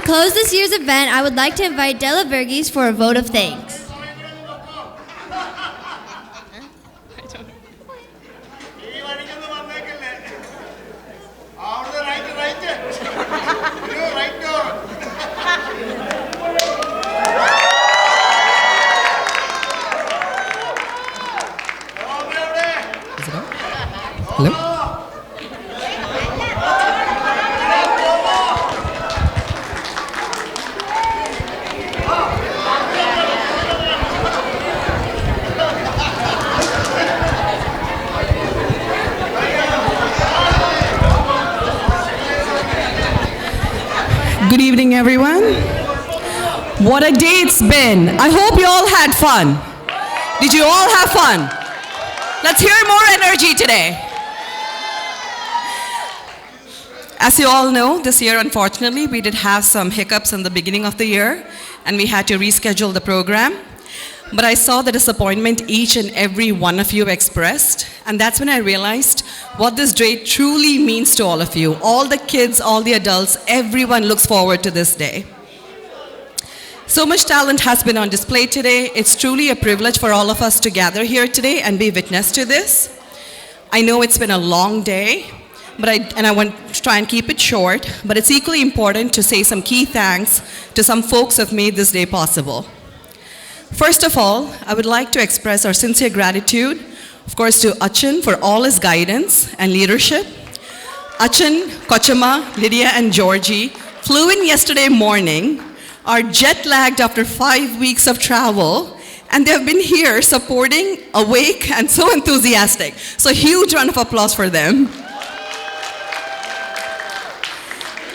close this year's event, I would like to invite Della Verghese for a vote of thanks. Hello? Good evening, everyone. What a day it's been. I hope you all had fun. Did you all have fun? Let's hear more energy today. As you all know, this year, unfortunately, we did have some hiccups in the beginning of the year, and we had to reschedule the program. But I saw the disappointment each and every one of you expressed, and that's when I realized what this day truly means to all of you. All the kids, all the adults, everyone looks forward to this day. So much talent has been on display today. It's truly a privilege for all of us to gather here today and be witness to this. I know it's been a long day, and I want to try and keep it short, but it's equally important to say some key thanks to some folks who have made this day possible. First of all, I would like to express our sincere gratitude, of course, to Achin for all his guidance and leadership. Achin, Kochama, Lydia, and Georgie flew in yesterday morning, are jet-lagged after 5 weeks of travel, and they have been here supporting, awake, and so enthusiastic. So a huge round of applause for them.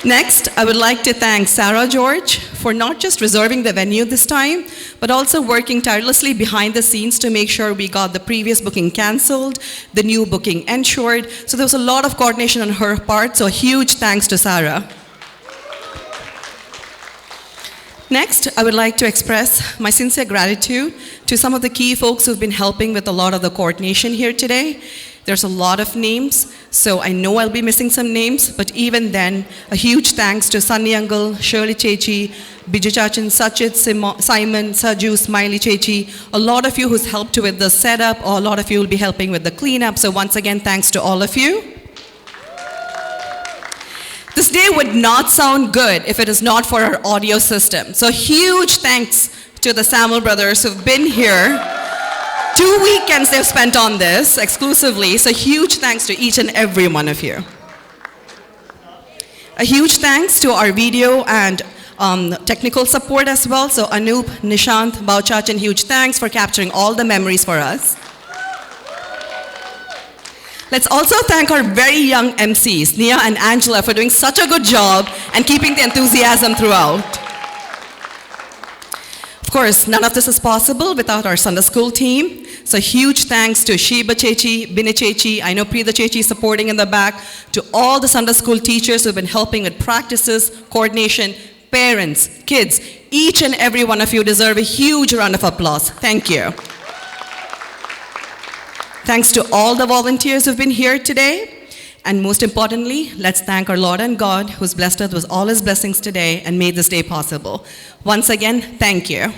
Next, I would like to thank Sarah George for not just reserving the venue this time, but also working tirelessly behind the scenes to make sure we got the previous booking canceled, the new booking ensured. So there was a lot of coordination on her part, so a huge thanks to Sarah. Next, I would like to express my sincere gratitude to some of the key folks who've been helping with a lot of the coordination here today. There's a lot of names, so I know I'll be missing some names, but even then, a huge thanks to Sunny Uncle, Shirley Chechi, Biju Chachan, Sachit, Simon, Saju, Smiley Chechi, a lot of you who's helped with the setup, or a lot of you will be helping with the cleanup, so once again, thanks to all of you. This day would not sound good if it is not for our audio system. So huge thanks to the Samuel brothers who've been here. 2 weekends they've spent on this exclusively, so huge thanks to each and every one of you. A huge thanks to our video and technical support as well. So Anoop, Nishant, Bauchachan, huge thanks for capturing all the memories for us. Let's also thank our very young MCs, Nia and Angela, for doing such a good job and keeping the enthusiasm throughout. Of course, none of this is possible without our Sunday school team. So huge thanks to Sheba Chechi, Bini Chechi, I know Preeta Chechi supporting in the back, to all the Sunday school teachers who've been helping with practices, coordination, parents, kids. Each and every one of you deserve a huge round of applause. Thank you. Thanks to all the volunteers who've been here today. And most importantly, let's thank our Lord and God who's blessed us with all his blessings today and made this day possible. Once again, thank you.